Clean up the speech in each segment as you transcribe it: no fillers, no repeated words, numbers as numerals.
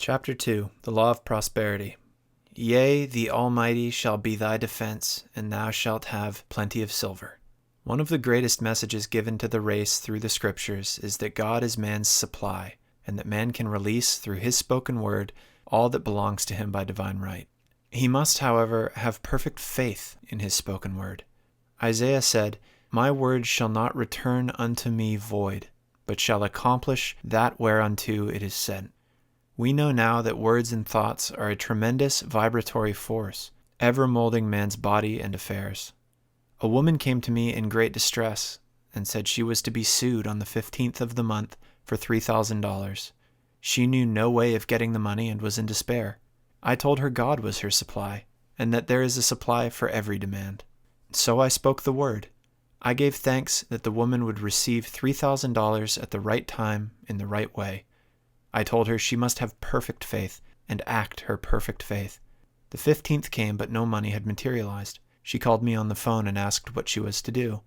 Chapter 2. The Law of Prosperity. Yea, the Almighty shall be thy defense, and thou shalt have plenty of silver. One of the greatest messages given to the race through the Scriptures is that God is man's supply, and that man can release through his spoken word all that belongs to him by divine right. He must, however, have perfect faith in his spoken word. Isaiah said, "My word shall not return unto me void, but shall accomplish that whereunto it is sent." We know now that words and thoughts are a tremendous vibratory force, ever molding man's body and affairs. A woman came to me in great distress and said she was to be sued on the 15th of the month for $3,000. She knew no way of getting the money and was in despair. I told her God was her supply, and that there is a supply for every demand. So I spoke the word. I gave thanks that the woman would receive $3,000 at the right time in the right way. I told her she must have perfect faith and act her perfect faith. The 15th came, but no money had materialized. She called me on the phone and asked what she was to do.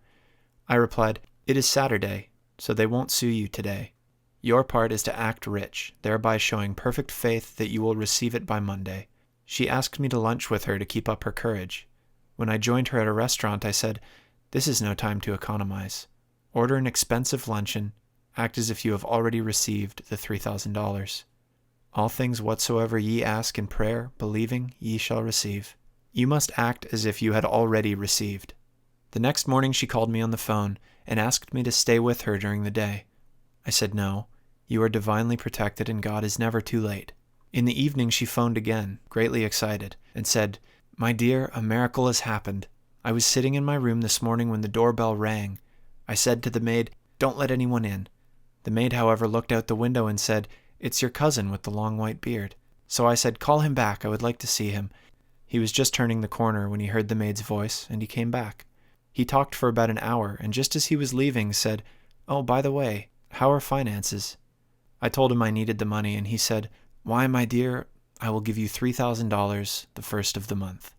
I replied, "It is Saturday, so they won't sue you today. Your part is to act rich, thereby showing perfect faith that you will receive it by Monday." She asked me to lunch with her to keep up her courage. When I joined her at a restaurant, I said, "This is no time to economize. Order an expensive luncheon. Act as if you have already received the $3,000. All things whatsoever ye ask in prayer, believing, ye shall receive. You must act as if you had already received." The next morning she called me on the phone and asked me to stay with her during the day. I said no. You are divinely protected and God is never too late. In the evening she phoned again, greatly excited, and said, "My dear, a miracle has happened. I was sitting in my room this morning when the doorbell rang. I said to the maid, 'Don't let anyone in.' The maid, however, looked out the window and said, 'It's your cousin with the long white beard.' So I said, 'Call him back, I would like to see him.' He was just turning the corner when he heard the maid's voice, and he came back. He talked for about an hour, and just as he was leaving, said, 'Oh, by the way, how are finances?' I told him I needed the money, and he said, 'Why, my dear, I will give you $3,000 the first of the month.'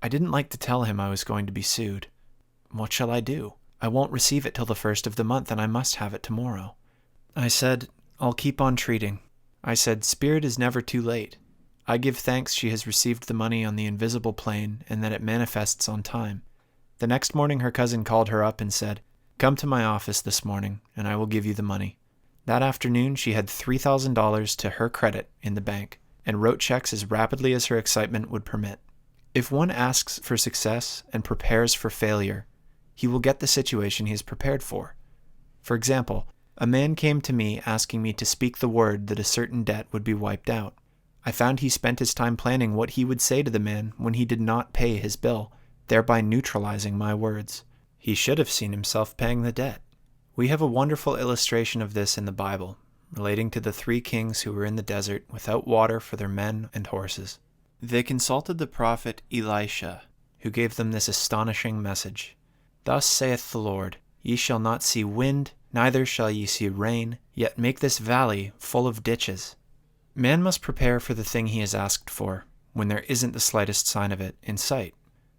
I didn't like to tell him I was going to be sued. What shall I do? I won't receive it till the first of the month, and I must have it tomorrow. I said, 'I'll keep on treating.' I said, 'Spirit is never too late.' I give thanks she has received the money on the invisible plane and that it manifests on time. The next morning her cousin called her up and said, 'Come to my office this morning, and I will give you the money.' That afternoon she had $3,000 to her credit in the bank and wrote checks as rapidly as her excitement would permit. If one asks for success and prepares for failure, he will get the situation he is prepared for. For example, a man came to me asking me to speak the word that a certain debt would be wiped out. I found he spent his time planning what he would say to the man when he did not pay his bill, thereby neutralizing my words. He should have seen himself paying the debt. We have a wonderful illustration of this in the Bible, relating to the 3 kings who were in the desert without water for their men and horses. They consulted the prophet Elisha, who gave them this astonishing message. "Thus saith the Lord, ye shall not see wind, neither shall ye see rain, yet make this valley full of ditches." Man must prepare for the thing he is asked for, when there isn't the slightest sign of it in sight.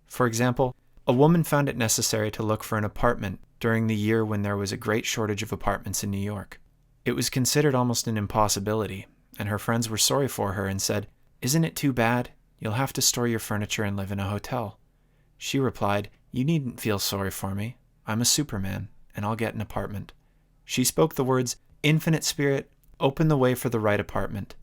For example, a woman found it necessary to look for an apartment during the year when there was a great shortage of apartments in New York. It was considered almost an impossibility, and her friends were sorry for her and said, "Isn't it too bad? You'll have to store your furniture and live in a hotel." She replied, "You needn't feel sorry for me. I'm a superman, and I'll get an apartment." She spoke the words, "Infinite Spirit, open the way for the right apartment."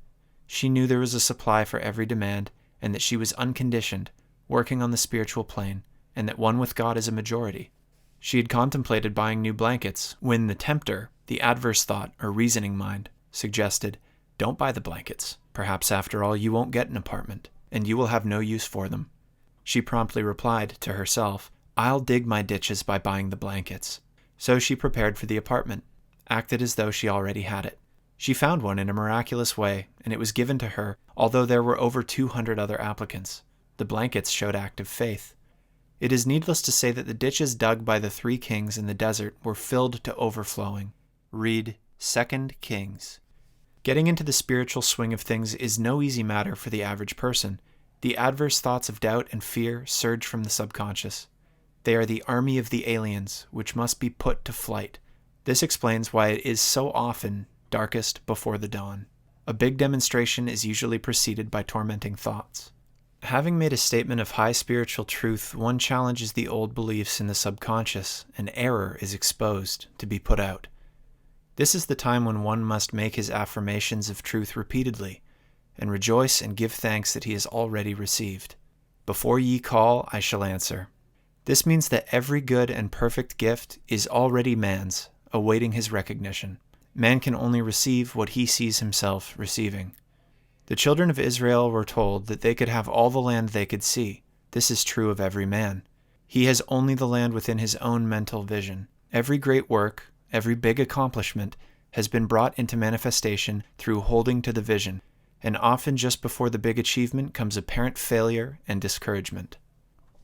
She knew there was a supply for every demand, and that she was unconditioned, working on the spiritual plane, and that one with God is a majority. She had contemplated buying new blankets when the tempter, the adverse thought or reasoning mind, suggested, "Don't buy the blankets. Perhaps after all you won't get an apartment, and you will have no use for them." She promptly replied to herself, "I'll dig my ditches by buying the blankets." So she prepared for the apartment, acted as though she already had it. She found one in a miraculous way, and it was given to her, although there were over 200 other applicants. The blankets showed active faith. It is needless to say that the ditches dug by the 3 kings in the desert were filled to overflowing. Read 2 Kings. Getting into the spiritual swing of things is no easy matter for the average person. The adverse thoughts of doubt and fear surge from the subconscious. They are the army of the aliens, which must be put to flight. This explains why it is so often darkest before the dawn. A big demonstration is usually preceded by tormenting thoughts. Having made a statement of high spiritual truth, one challenges the old beliefs in the subconscious, and error is exposed to be put out. This is the time when one must make his affirmations of truth repeatedly, and rejoice and give thanks that he has already received. Before ye call, I shall answer. This means that every good and perfect gift is already man's, awaiting his recognition. Man can only receive what he sees himself receiving. The children of Israel were told that they could have all the land they could see. This is true of every man. He has only the land within his own mental vision. Every great work, every big accomplishment, has been brought into manifestation through holding to the vision, and often just before the big achievement comes apparent failure and discouragement.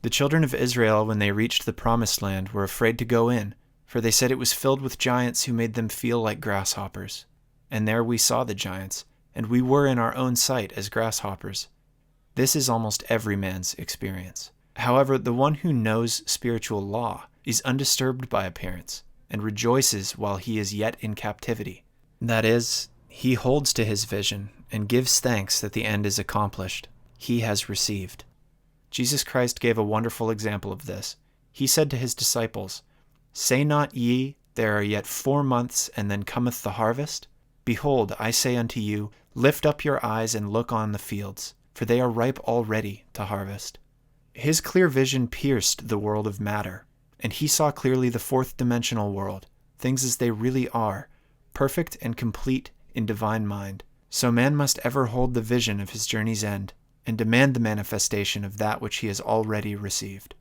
The children of Israel, when they reached the promised land, were afraid to go in, for they said it was filled with giants who made them feel like grasshoppers. And there we saw the giants, and we were in our own sight as grasshoppers. This is almost every man's experience. However, the one who knows spiritual law is undisturbed by appearance, and rejoices while he is yet in captivity. That is, he holds to his vision, and gives thanks that the end is accomplished. He has received. Jesus Christ gave a wonderful example of this. He said to his disciples, Say not ye, there are yet 4 months, and then cometh the harvest? Behold, I say unto you, lift up your eyes and look on the fields, for they are ripe already to harvest. His clear vision pierced the world of matter, and he saw clearly the fourth-dimensional world, things as they really are, perfect and complete in divine mind. So man must ever hold the vision of his journey's end, and demand the manifestation of that which he has already received.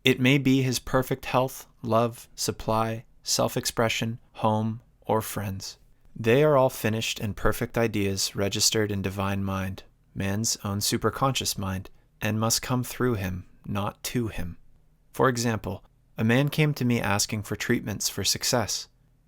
It may be his perfect health, love, supply, self-expression, home, or friends. They are all finished and perfect ideas registered in divine mind, man's own superconscious mind, and must come through him, not to him. For example, a man came to me asking for treatments for success.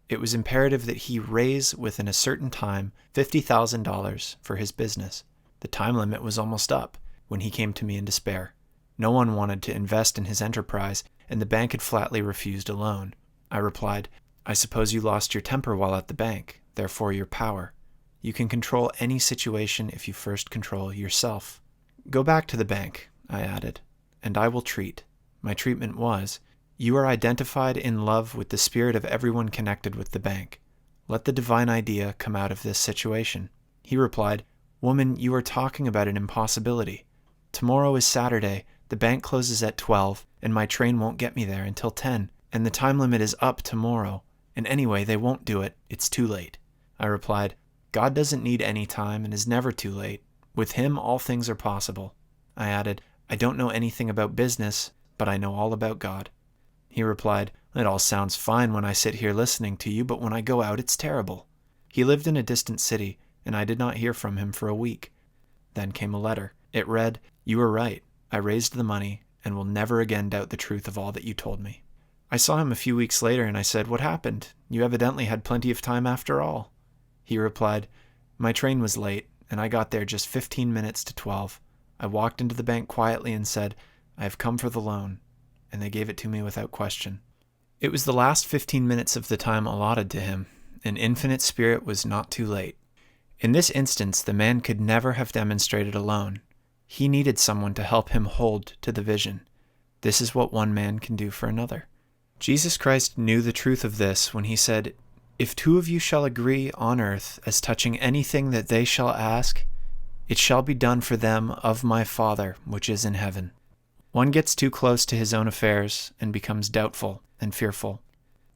It was imperative that he raise within a certain time $50,000 for his business. The time limit was almost up when he came to me in despair. No one wanted to invest in his enterprise, and the bank had flatly refused a loan. I replied, I suppose you lost your temper while at the bank, therefore your power. You can control any situation if you first control yourself. Go back to the bank, I added, and I will treat. My treatment was, you are identified in love with the spirit of everyone connected with the bank. Let the divine idea come out of this situation. He replied, Woman, you are talking about an impossibility. Tomorrow is Saturday, the bank closes at 12, and my train won't get me there until 10, and the time limit is up tomorrow, and anyway, they won't do it, it's too late. I replied, God doesn't need any time and is never too late. With him, all things are possible. I added, I don't know anything about business, but I know all about God. He replied, It all sounds fine when I sit here listening to you, but when I go out, it's terrible. He lived in a distant city, and I did not hear from him for a week. Then came a letter. It read, You were right. I raised the money and will never again doubt the truth of all that you told me. I saw him a few weeks later and I said, What happened? You evidently had plenty of time after all. He replied, My train was late, and I got there just 15 minutes to 12. I walked into the bank quietly and said, I have come for the loan, and they gave it to me without question. It was the last 15 minutes of the time allotted to him, and Infinite Spirit was not too late. In this instance, the man could never have demonstrated alone. He needed someone to help him hold to the vision. This is what one man can do for another. Jesus Christ knew the truth of this when he said, If 2 of you shall agree on earth as touching anything that they shall ask, it shall be done for them of my Father which is in heaven. One gets too close to his own affairs and becomes doubtful and fearful.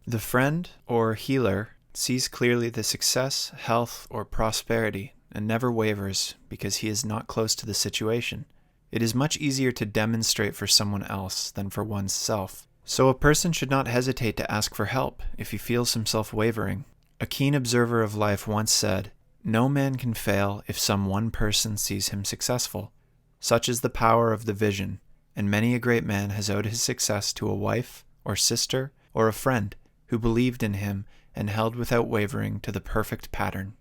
The friend or healer sees clearly the success, health, or prosperity and never wavers because he is not close to the situation. It is much easier to demonstrate for someone else than for oneself. So a person should not hesitate to ask for help if he feels himself wavering. A keen observer of life once said, No man can fail if some one person sees him successful. Such is the power of the vision, and many a great man has owed his success to a wife, or sister, or a friend who believed in him and held without wavering to the perfect pattern.